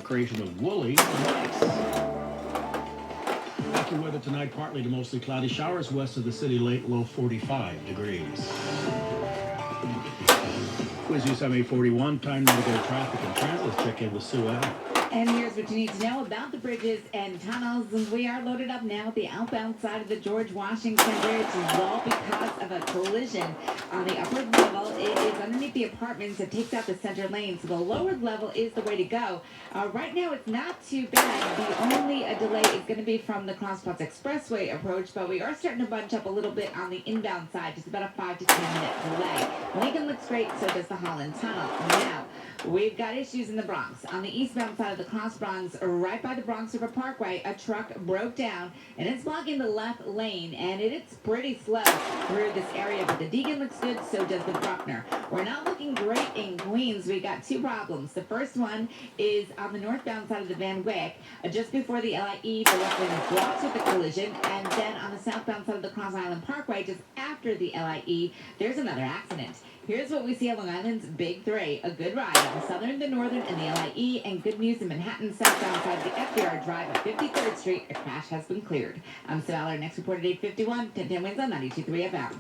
creation of woolly mice. After weather tonight, partly to mostly cloudy showers west of the city, late low 45 degrees. Quiz News I'm 841, time now to go to traffic and transit. Let's check in with Sue Allen. And here's what you need to know about the bridges and tunnels. We are loaded up now at the outbound side of the George Washington Bridge, all because of a collision on the upper level. It is underneath the apartments. It takes out the center lane, so the lower level is the way to go. Right now, it's not too bad. The only delay is going to be from the Crosspots Expressway approach, but we are starting to bunch up a little bit on the inbound side, just about a 5 to 10 minute delay. Lincoln looks great, so does the Holland Tunnel. Now, we've got issues in the Bronx. On the eastbound side of the Cross Bronx, right by the Bronx River Parkway, a truck broke down, and it's blocking the left lane, and it's pretty slow through this area, but the Deegan looks good, so does the Bruckner. We're not looking great in Queens. We got two problems. The first one is on the northbound side of the Van Wyck, just before the LIE, the left lane is blocked with the collision, and then on the southbound side of the Cross Island Parkway, just after the LIE, there's another accident. Here's what we see on Long Island's Big Three. A good ride on the Southern, the Northern, and the LIE, and good news in Manhattan, southbound side of the FDR Drive at 53rd Street. A crash has been cleared. I'm Sue Aller. Next report at 8:51. 1010 Wins on 92.3 FM.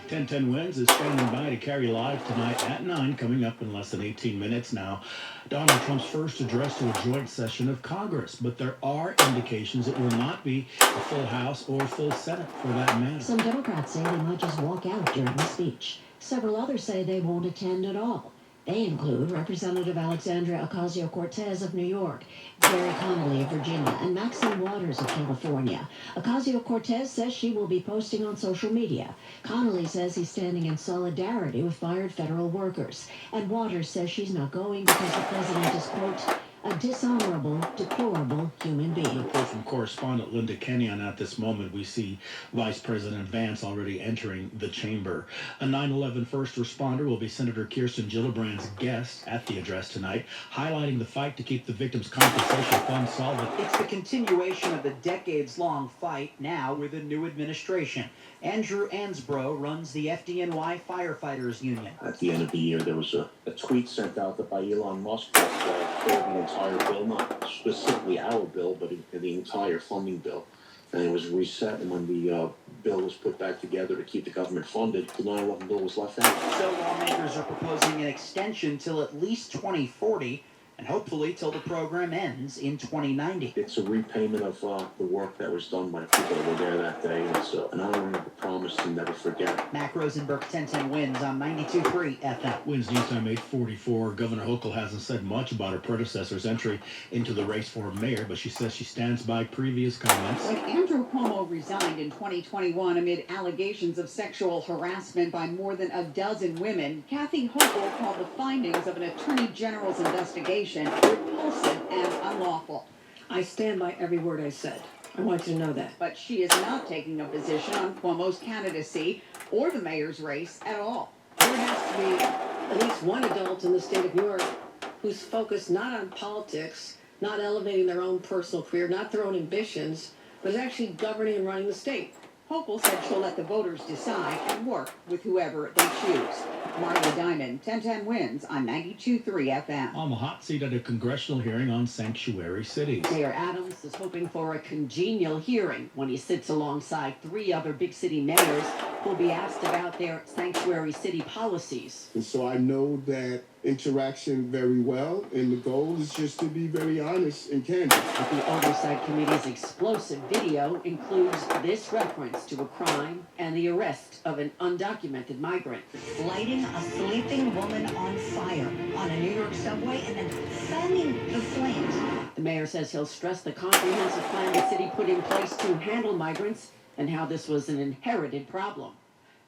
1010 Wins is standing by to carry live tonight at 9, coming up in less than 18 minutes now. Donald Trump's first address to a joint session of Congress, but there are indications it will not be a full House or full Senate for that matter. Some Democrats say they might just walk out during the speech. Several others say they won't attend at all. They include Representative Alexandria Ocasio-Cortez of New York, Jerry Connolly of Virginia, and Maxine Waters of California. Ocasio-Cortez says she will be posting on social media. Connolly says he's standing in solidarity with fired federal workers. And Waters says she's not going because the president is, quote, a dishonorable, deplorable human being. Report from correspondent Linda Kenyon. At this moment, we see Vice President Vance already entering the chamber. A 9/11 first responder will be Senator Kirsten Gillibrand's guest at the address tonight, highlighting the fight to keep the victims' compensation fund solvent. It's the continuation of the decades-long fight now with a new administration. Andrew Ansbro runs the FDNY Firefighters Union. At the end of the year, there was a tweet sent out by Elon Musk that called the entire bill, not specifically our bill, but the entire funding bill. And it was reset, and when the bill was put back together to keep the government funded, the 9/11 bill was left out. So lawmakers are proposing an extension till at least 2040, and hopefully till the program ends in 2090. It's a repayment of the work that was done by the people that were there that day. It's an honoring of a promise to never forget. Mac Rosenberg, 1010 Wins on 92.3 FM. Wins News Time 844. Governor Hochul hasn't said much about her predecessor's entry into the race for mayor, but she says she stands by previous comments. When Andrew Cuomo resigned in 2021 amid allegations of sexual harassment by more than a dozen women, Kathy Hochul called the findings of an attorney general's investigation repulsive and unlawful. I stand by every word I said. I want you to know that. But she is not taking a position on Cuomo's candidacy or the mayor's race at all. There has to be at least one adult in the state of New York who's focused not on politics, not elevating their own personal career, not their own ambitions, but is actually governing and running the state. Hochul said she'll let the voters decide and work with whoever they choose. Marla Diamond, 1010 Wins on 92.3 FM. On the hot seat at a congressional hearing on sanctuary cities. Mayor Adams is hoping for a congenial hearing when he sits alongside three other big city mayors who will be asked about their sanctuary city policies. And so I know that interaction very well, and the goal is just to be very honest and candid. But the Oversight Committee's explosive video includes this reference to a crime and the arrest of an undocumented migrant. Lighting a sleeping woman on fire on a New York subway and then fanning the flames. The mayor says he'll stress the comprehensive plan the city put in place to handle migrants and how this was an inherited problem.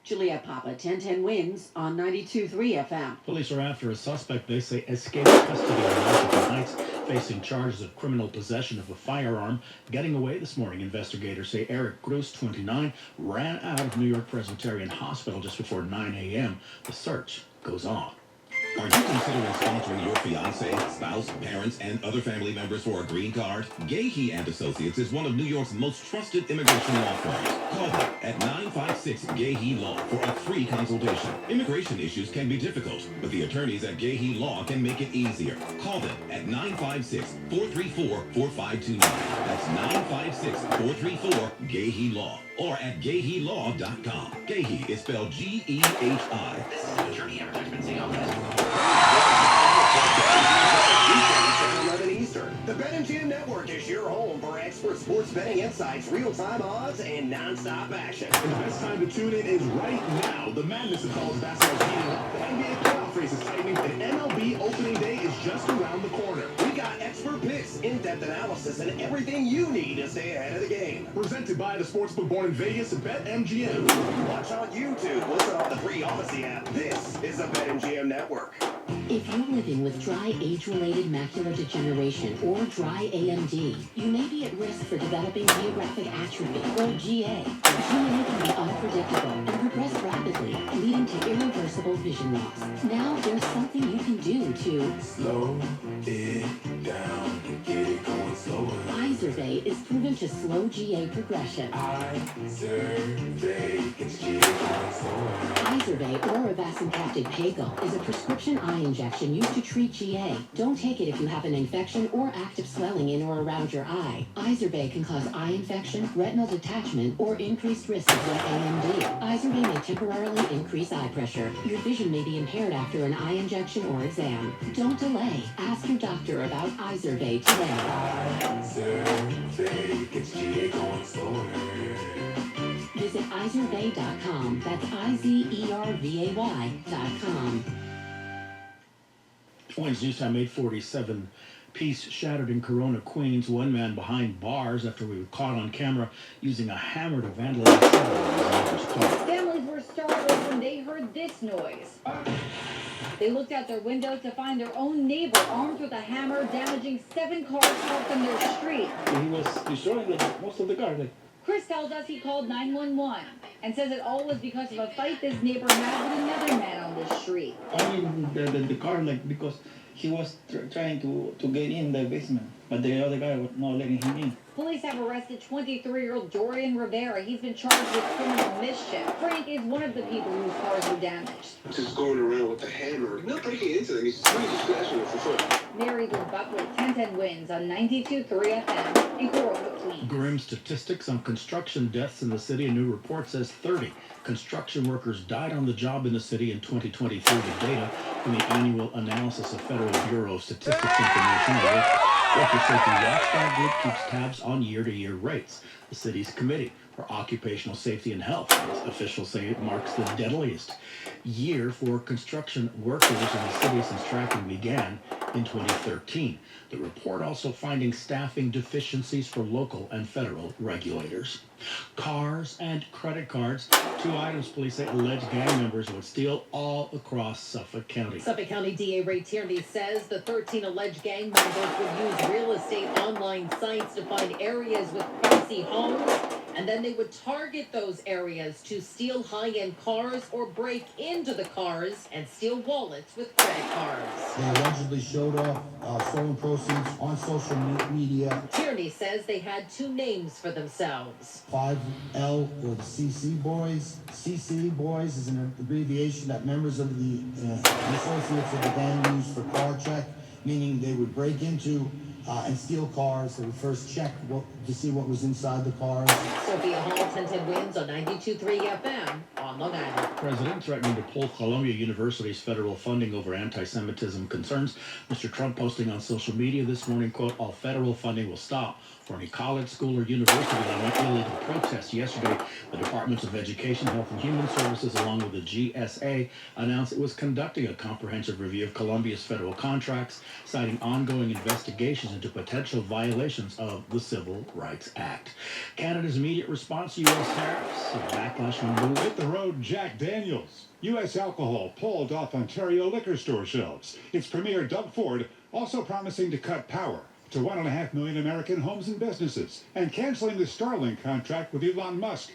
Juliette Papa, 1010 Wins on 92.3 FM. Police are after a suspect they say escaped custody in Washington Heights, facing charges of criminal possession of a firearm. Getting away this morning, investigators say Eric Cruz, 29, ran out of New York Presbyterian Hospital just before 9 a.m. The search goes on. Are you considering sponsoring your fiancé, spouse, parents, and other family members for a green card? Gahey and Associates is one of New York's most trusted immigration law firms. Call them at 956 Gahey Law for a free consultation. Immigration issues can be difficult, but the attorneys at Gahey Law can make it easier. Call them at 956-434-4529. That's 956-434 Law or at GaheyLaw.com. Gahey is spelled G-E-H-I. This is an attorney advertisement Eastern. The BetMGM Network is your home for expert sports betting insights, real-time odds, and non-stop action. And the best time to tune in is right now. The madness of college basketball is heating up, the NBA playoff race is tightening, and MLB opening day is just around the corner. We got expert picks, in-depth analysis, and everything you need to stay ahead of the game. Presented by the sportsbook born in Vegas, BetMGM. Watch on YouTube, listen on the free Odyssey app. This is the BetMGM Network. If you're living with dry age-related macular degeneration or dry AMD, you may be at risk for developing geographic atrophy or GA. GA can be unpredictable and progress rapidly, leading to irreversible vision loss. Now there's something you can do to slow it down, get it going slower. Izervay is proven to slow GA progression. Izervay gets GA going slower. Izervay or avacincaptad pagel is a prescription eye injection used to treat GA. Don't take it if you have an infection or active swelling in or around your eye. Izervay can cause eye infection, retinal detachment, or increased risk of wet AMD. Izervay may temporarily increase eye pressure. Your vision may be impaired after an eye injection or exam. Don't delay. Ask your doctor about Izervay today. Izervay gets GA going slower. Visit Izervay.com. That's IZERVAY.com. Wednesday news time 8:47. Peace shattered in Corona, Queens. One man behind bars after we were caught on camera using a hammer to vandalize his neighbor's car. Families were startled when they heard this noise. They looked out their windows to find their own neighbor armed with a hammer, damaging 7 cars parked on their street. He was destroying most of the cars. Chris tells us he called 911 and says it all was because of a fight this neighbor had with another man on the street. Only the car, because he was trying to get in the basement, but the other guy was not letting him in. Police have arrested 23-year-old Dorian Rivera. He's been charged with criminal mischief. Frank is one of the people whose cars were damaged. Just going around with the hammer, not breaking into them, he's just flashing it for fun. Mary Lou Butler, 1010 wins on 92.3 FM in Corona, Queens. Grim statistics on construction deaths in the city. A new report says 30 construction workers died on the job in the city in 2023. The data from the annual analysis of Federal Bureau of Statistics information. Worker Safety Watchdog Group keeps tabs on year-to-year rates. The city's Committee for Occupational Safety and Health, as officials say, it marks the deadliest year for construction workers in the city since tracking began in 2013. The report also finding staffing deficiencies for local and federal regulators. Cars and credit cards, 2 items police say alleged gang members would steal all across Suffolk County. Suffolk County DA Ray Tierney says the 13 alleged gang members would use real estate online sites to find areas with pricey homes, and then they would target those areas to steal high-end cars or break into the cars and steal wallets with credit cards. They allegedly showed off stolen proceeds on social media. Tierney says they had 2 names for themselves. 5L or the CC Boys. CC Boys is an abbreviation that members of the associates of the gang use for car check, meaning they would break into and steal cars. They would first check to see what was inside the cars. Sophia Hall, 1010 wins on 92.3 FM on Long Island. President threatening to pull Columbia University's federal funding over anti-Semitism concerns. Mr. Trump posting on social media this morning, quote, all federal funding will stop for any college, school, or university that went illegal protest. Yesterday, the Departments of Education, Health and Human Services, along with the GSA, announced it was conducting a comprehensive review of Columbia's federal contracts, citing ongoing investigations into potential violations of the Civil Rights Act. Canada's immediate response to U.S. tariffs, a backlash from Blue. Hit the road, Jack Daniels. U.S. alcohol pulled off Ontario liquor store shelves. Its premier, Doug Ford, also promising to cut power to 1.5 million American homes and businesses, and canceling the Starlink contract with Elon Musk.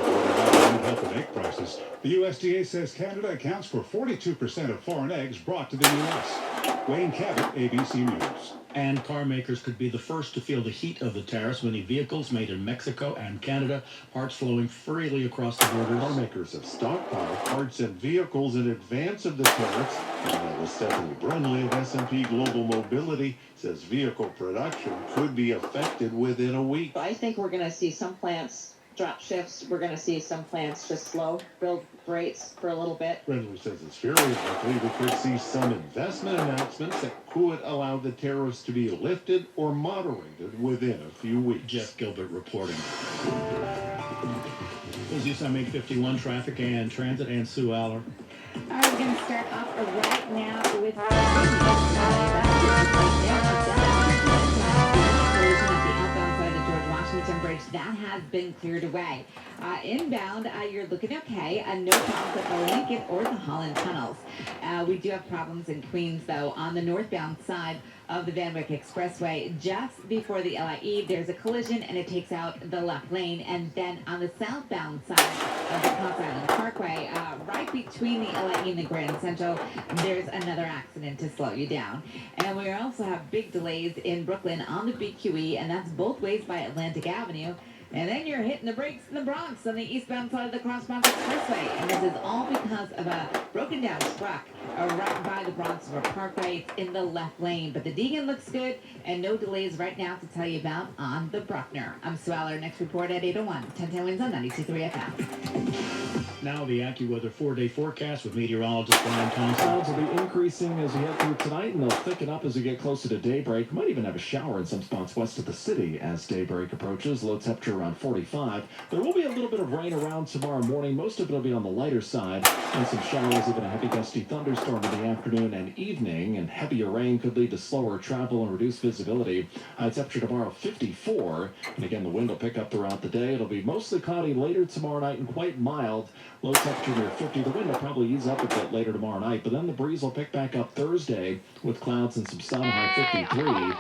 Won't help with egg prices. The USDA says Canada accounts for 42% of foreign eggs brought to the U.S. Wayne Cabot, ABC News. And car makers could be the first to feel the heat of the tariffs. Many vehicles made in Mexico and Canada, parts flowing freely across the borders. Car makers have stockpiled parts and vehicles in advance of the tariffs. And that was Stephanie Brunley of S&P Global Mobility says vehicle production could be affected within a week. I think we're going to see some plants drop shifts. We're going to see some plants just slow build rates for a little bit. Brindley says it's fairly likely we could see some investment announcements that could allow the tariffs to be lifted or moderated within a few weeks. Jeff Gilbert reporting. This is on 851 traffic and transit, and Sue Aller. All right, we're going to start off right now with Bridge that has been cleared away. Inbound, you're looking okay. No problems at the Lincoln or the Holland tunnels. We do have problems in Queens, though, on the northbound side of the Van Wyck Expressway. Just before the LIE, there's a collision, and it takes out the left lane. And then on the southbound side of the Cross Island Parkway, right between the LIE and the Grand Central, there's another accident to slow you down. And we also have big delays in Brooklyn on the BQE, and that's both ways by Atlantic Avenue. And then you're hitting the brakes in the Bronx on the eastbound side of the Cross Bronx Expressway. And this is all because of a broken down truck right by the Bronx River Parkway. It's in the left lane. But the Deegan looks good, and no delays right now to tell you about on the Bruckner. I'm Sue Aller. Next report at 8:01. 1010 wins on 92.3 FM. Now the AccuWeather 4-day forecast with meteorologist Brian Thompson. Clouds will be increasing as we head through tonight, and they'll thicken up as we get closer to daybreak. Might even have a shower in some spots west of the city as daybreak approaches. Low temperature around 45. There will be a little bit of rain around tomorrow morning. Most of it will be on the lighter side. And some showers, even a heavy gusty thunderstorm in the afternoon and evening. And heavier rain could lead to slower travel and reduced visibility. High temperature tomorrow 54. And again, the wind will pick up throughout the day. It'll be mostly cloudy later tomorrow night and quite mild. Low temperature near 50. The wind will probably ease up a bit later tomorrow night. But then the breeze will pick back up Thursday with clouds and some sun, high 53. And a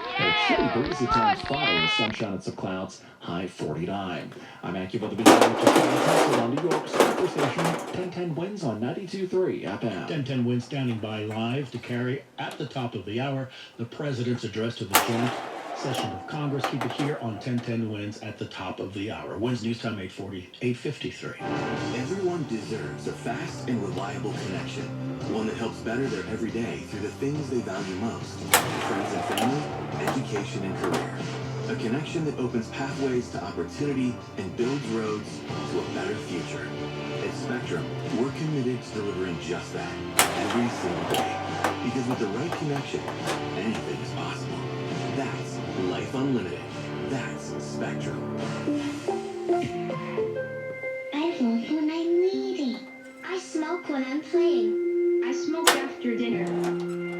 chilly breeze at times Friday with sunshine and some clouds, high 49. I'm AccuWeather meteorologist on New York's Super Station. 1010 wins on 92.3 FM. 1010 wins standing by live to carry at the top of the hour the President's address to the joint session of Congress. Keep it here on 1010 wins at the top of the hour. Wins news time 8:53. Everyone deserves a fast and reliable connection. One that helps better their everyday through the things they value most. Friends and family, education and career. A connection that opens pathways to opportunity and builds roads to a better future. At Spectrum, we're committed to delivering just that every single day. Because with the right connection, anything is possible. That's Life Unlimited. That's Spectrum. I smoke when I'm reading. I smoke when I'm playing. I smoke after dinner.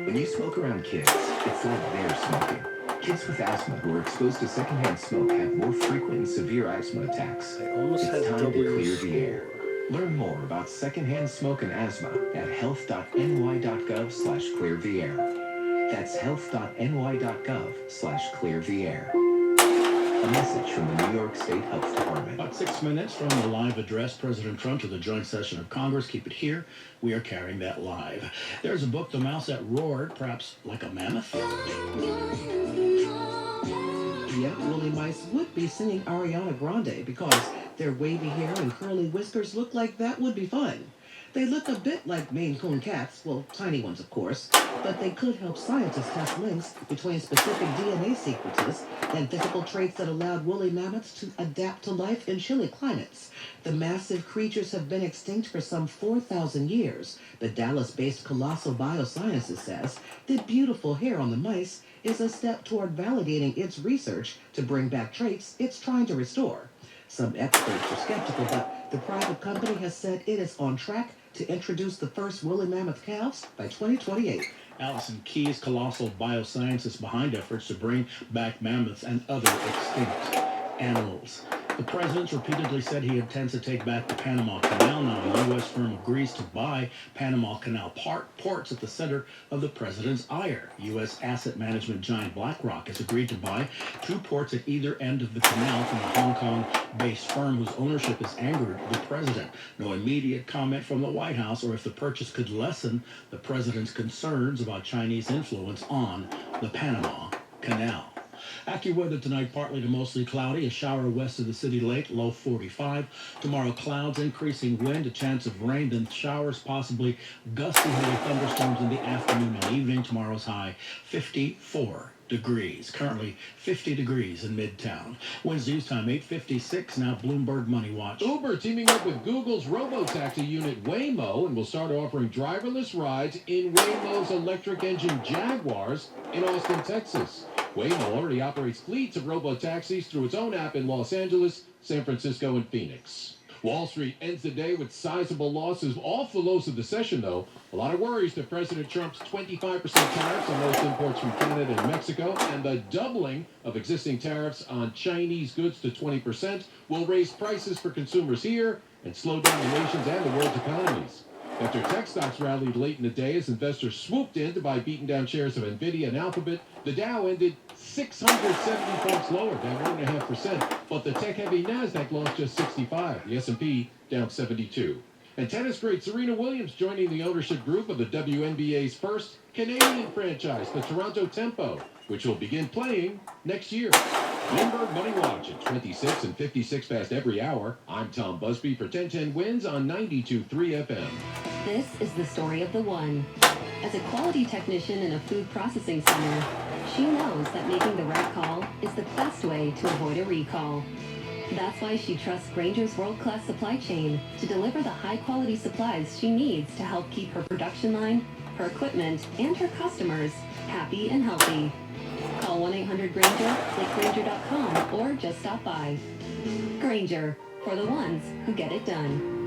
When you smoke around kids, it's like they're smoking. Kids with asthma who are exposed to secondhand smoke have more frequent and severe asthma attacks. It's time to clear the air. Learn more about secondhand smoke and asthma at health.ny.gov/cleartheair. That's health.ny.gov/cleartheair. A message from the New York State Health Department. About 6 minutes from the live address, President Trump to the joint session of Congress. Keep it here. We are carrying that live. There's a book, The Mouse That Roared, perhaps like a mammoth. Yeah, woolly mice would be singing Ariana Grande because their wavy hair and curly whiskers look like that would be fun. They look a bit like Maine Coon cats, well, tiny ones of course, but they could help scientists test links between specific DNA sequences and physical traits that allowed woolly mammoths to adapt to life in chilly climates. The massive creatures have been extinct for some 4,000 years, but Dallas-based Colossal Biosciences says that beautiful hair on the mice is a step toward validating its research to bring back traits it's trying to restore. Some experts are skeptical, but the private company has said it is on track to introduce the first woolly mammoth calves by 2028. Allison Keyes, Colossal Biosciences behind efforts to bring back mammoths and other extinct animals. The president's repeatedly said he intends to take back the Panama Canal. Now, a U.S. firm agrees to buy Panama Canal ports at the center of the president's ire. U.S. asset management giant BlackRock has agreed to buy 2 ports at either end of the canal from a Hong Kong-based firm whose ownership has angered the president. No immediate comment from the White House or if the purchase could lessen the president's concerns about Chinese influence on the Panama Canal. AccuWeather tonight, partly to mostly cloudy. A shower west of the city lake, low 45. Tomorrow, clouds, increasing wind, a chance of rain, then showers, possibly gusty heavy thunderstorms in the afternoon and evening. Tomorrow's high, 54 degrees. Currently 50 degrees in Midtown. Wednesday's time, 8:56. Now Bloomberg Money Watch. Uber teaming up with Google's robo-taxi unit Waymo and will start offering driverless rides in Waymo's electric engine Jaguars in Austin, Texas. Waymo already operates fleets of robo-taxis through its own app in Los Angeles, San Francisco, and Phoenix. Wall Street ends the day with sizable losses off the lows of the session, though. A lot of worries that President Trump's 25% tariffs on most imports from Canada and Mexico and the doubling of existing tariffs on Chinese goods to 20% will raise prices for consumers here and slow down the nation's and the world's economies. After tech stocks rallied late in the day as investors swooped in to buy beaten down shares of Nvidia and Alphabet, the Dow ended 670 points lower, down 1.5%, but the tech-heavy Nasdaq lost just 65. The S&P down 72. And tennis great Serena Williams joining the ownership group of the WNBA's first Canadian franchise, the Toronto Tempo, which will begin playing next year. Bloomberg Money Watch at 26 and 56 past every hour. I'm Tom Busby for 1010 Wins on 92.3 FM. This is the story of the one. As a quality technician in a food processing center, she knows that making the right call is the best way to avoid a recall. That's why she trusts Grainger's world-class supply chain to deliver the high-quality supplies she needs to help keep her production line, her equipment, and her customers happy and healthy. Call 1-800-GRAINGER, click Grainger.com, or just stop by. Grainger, for the ones who get it done.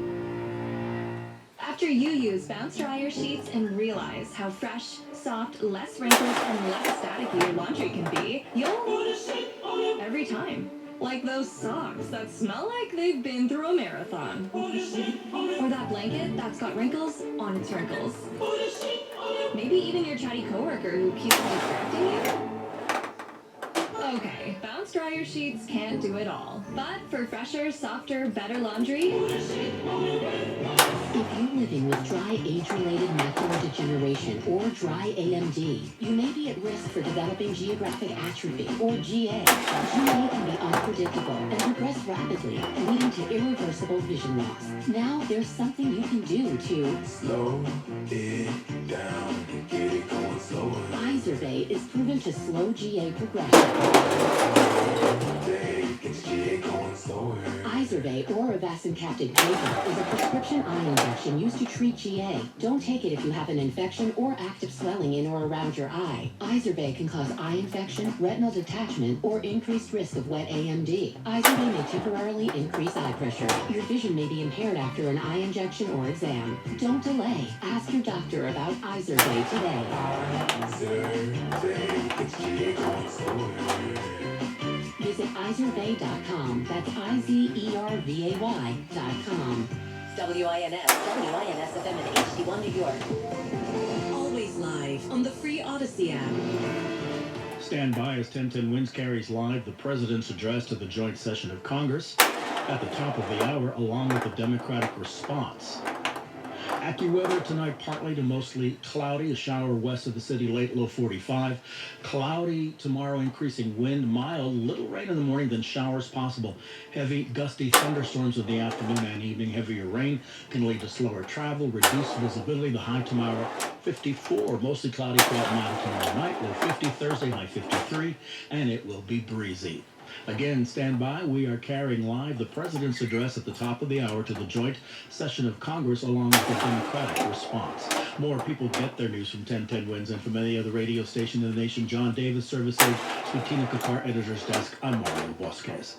After you use Bounce Dryer Sheets and realize how fresh, soft, less wrinkled, and less staticky your laundry can be, you'll want to shake every time. Like those socks that smell like they've been through a marathon. Or that blanket that's got wrinkles on its wrinkles. Maybe even your chatty coworker who keeps distracting you. Okay, Bounce Dryer Sheets can't do it all. But for fresher, softer, better laundry... If you're living with dry age-related macular degeneration or dry AMD, you may be at risk for developing geographic atrophy or GA. GA can be unpredictable and progress rapidly, leading to irreversible vision loss. Now there's something you can do to slow it down, get it going slower. Izervay is proven to slow GA progression. Izervay or avacincaptad vapor is a prescription eye injection used to treat GA. Don't take it if you have an infection or active swelling in or around your eye. Izervay can cause eye infection, retinal detachment, or increased risk of wet AMD. Izervay may temporarily increase eye pressure. Your vision may be impaired after an eye injection or exam. Don't delay. Ask your doctor about Izervay today. Izervay, it's GA going slower. Visit Izervay.com. That's IZERVAY.com. WINS FM in HD1 New York. Always live on the free Odyssey app. Stand by as 1010 Wins carries live the president's address to the joint session of Congress at the top of the hour, along with the Democratic response. AccuWeather tonight, partly to mostly cloudy. A shower west of the city late, low 45. Cloudy tomorrow, increasing wind, mild, little rain in the morning, then showers possible. Heavy, gusty thunderstorms in the afternoon and evening. Heavier rain can lead to slower travel, reduced visibility. The high tomorrow, 54. Mostly cloudy throughout mild tomorrow night. Low 50, Thursday, high 53. And it will be breezy. Again, stand by. We are carrying live the president's address at the top of the hour to the joint session of Congress, along with the Democratic response. More people get their news from 1010 Wins and from any other radio station in the nation. John Davis, Service Age, Sweetina Qatar, Editor's Desk. I'm Mario Bosquez.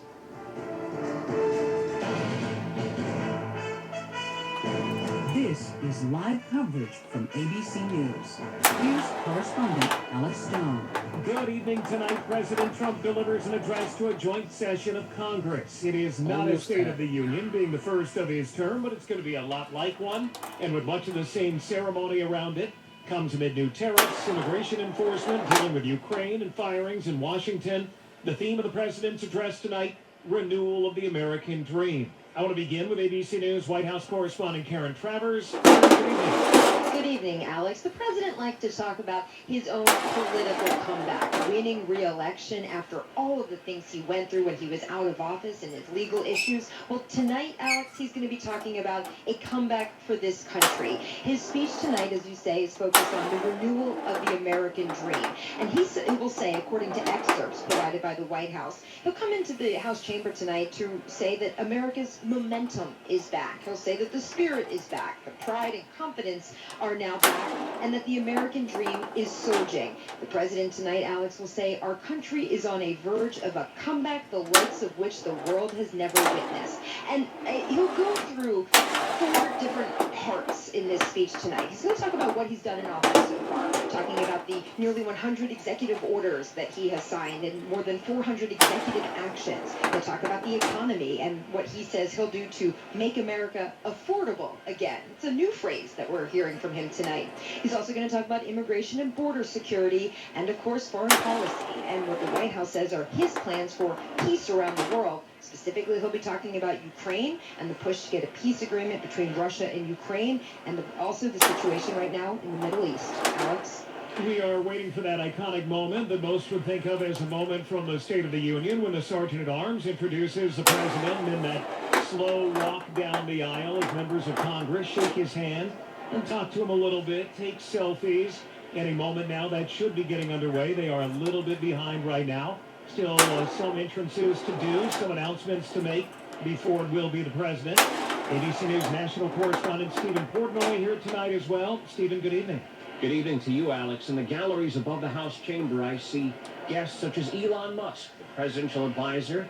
This is live coverage from ABC News. Here's correspondent Alex Stone. Good evening tonight. President Trump delivers an address to a joint session of Congress. It is not a State of the Union, being the first of his term, but it's going to be a lot like one. And with much of the same ceremony around it, comes amid new tariffs, immigration enforcement, dealing with Ukraine and firings in Washington. The theme of the president's address tonight, renewal of the American dream. I want to begin with ABC News White House correspondent Karen Travers. Good evening. Good evening, Alex. The president liked to talk about his own political comeback, winning re-election after all of the things he went through when he was out of office and his legal issues. Well, tonight, Alex, he's going to be talking about a comeback for this country. His speech tonight, as you say, is focused on the renewal of the American dream. And he will say, according to excerpts provided by the White House, he'll come into the House chamber tonight to say that America's momentum is back. He'll say that the spirit is back, the pride and confidence are now back, and that the American dream is surging. The president tonight, Alex, will say our country is on a verge of a comeback, the likes of which the world has never witnessed. And he'll go through 4 different parts in this speech tonight. He's going to talk about what he's done in office so far, talking about the nearly 100 executive orders that he has signed and more than 400 executive actions. He'll talk about the economy and what he says he'll do to make America affordable again. It's a new phrase that we're hearing from him tonight. He's also going to talk about immigration and border security and, of course, foreign policy and what the White House says are his plans for peace around the world. Specifically, he'll be talking about Ukraine and the push to get a peace agreement between Russia and Ukraine and also the situation right now in the Middle East. Alex? We are waiting for that iconic moment that most would think of as a moment from the State of the Union when the Sergeant-at-Arms introduces the president, and then that slow walk down the aisle as members of Congress shake his hand and talk to him a little bit, take selfies. Any moment now that should be getting underway. They are a little bit behind right now. Still some entrances to do, some announcements to make before it will be the president. ABC News national correspondent Stephen Portnoy here tonight as well. Stephen, good evening. Good evening to you, Alex. In the galleries above the House chamber, I see guests such as Elon Musk, the presidential advisor,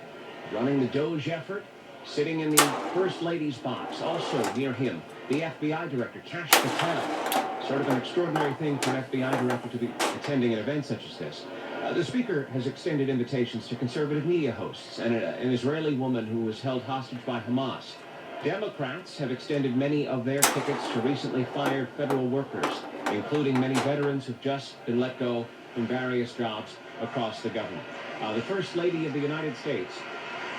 running the Doge effort, sitting in the First Lady's box. Also near him, the FBI director, Kash Patel. Sort of an extraordinary thing for an FBI director to be attending an event such as this. The speaker has extended invitations to conservative media hosts and an Israeli woman who was held hostage by Hamas. Democrats have extended many of their tickets to recently fired federal workers, including many veterans who've just been let go from various jobs across the government. The First Lady of the United States,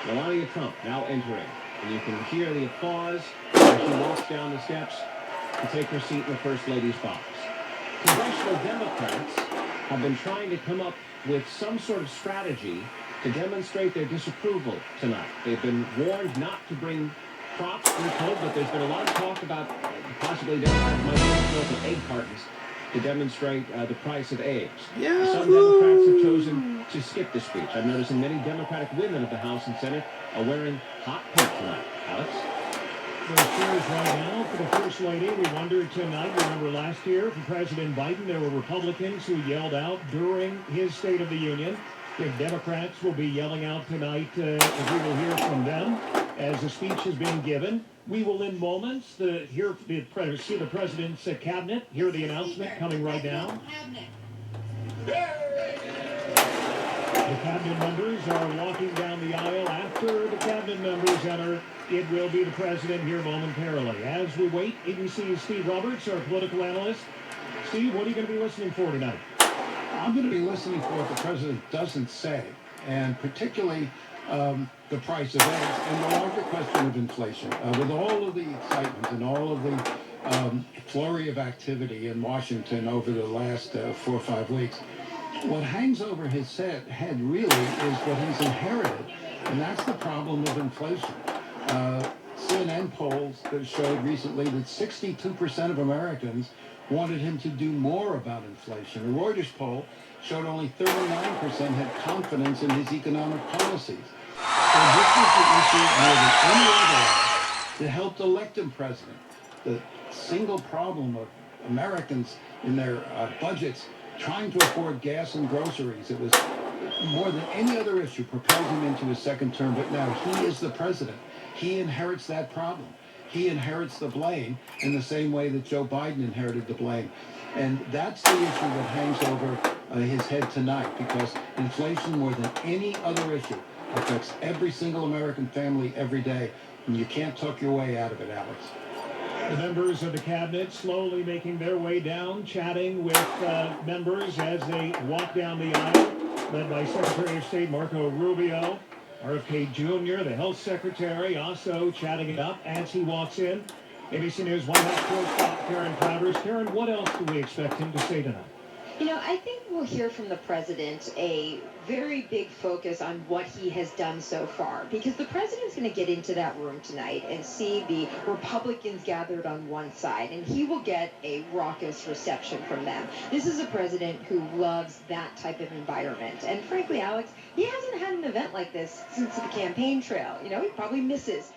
Melania Trump, now entering. And you can hear the applause as she walks down the steps to take her seat in the First Lady's box. Congressional Democrats have been trying to come up with some sort of strategy to demonstrate their disapproval tonight. They've been warned not to bring crops through code, but there's been a lot of talk about possibly Democrats might open egg cartons to demonstrate the price of eggs. Yahoo! Some Democrats have chosen to skip the speech. I'm noticing many Democratic women of the House and Senate are wearing hot pink tonight. Alex? There's cheers right now for the First Lady. We wondered tonight, remember last year for President Biden, there were Republicans who yelled out during his State of the Union. If Democrats will be yelling out tonight, if we will hear from them as the speech is being given. We will in moments see the president's cabinet, hear the announcement coming right now. The cabinet members are walking down the aisle. After the cabinet members enter, it will be the president here momentarily. As we wait, ABC's Steve Roberts, our political analyst. Steve, what are you going to be listening for tonight? I'm going to be listening for what the president doesn't say, and particularly the price of eggs and the larger question of inflation. With all of the excitement and all of the flurry of activity in Washington over the last 4 or 5 weeks, what hangs over his head really is what he's inherited, and that's the problem of inflation. CNN polls that showed recently that 62% of Americans wanted him to do more about inflation. A Reuters poll showed only 39% had confidence in his economic policies. So this is the issue more than any other that helped elect him president. The single problem of Americans in their budgets trying to afford gas and groceries. It was more than any other issue propelled him into his second term, but now he is the president. He inherits that problem. he inherits the blame in the same way that Joe Biden inherited the blame. And that's the issue that hangs over his head tonight, because inflation, more than any other issue, affects every single American family every day. And you can't tuck your way out of it, Alex. The members of the cabinet slowly making their way down, chatting with members as they walk down the aisle, led by Secretary of State Marco Rubio. RFK Jr., the health secretary, also chatting it up as he walks in. ABC News White House correspondent Karen Travers. Karen, what else do we expect him to say tonight? You know, I think we'll hear from the president a very big focus on what he has done so far, because the president's going to get into that room tonight and see the Republicans gathered on one side, and he will get a raucous reception from them. This is a president who loves that type of environment. And frankly, Alex, he hasn't had an event like this since the campaign trail. You know, he probably misses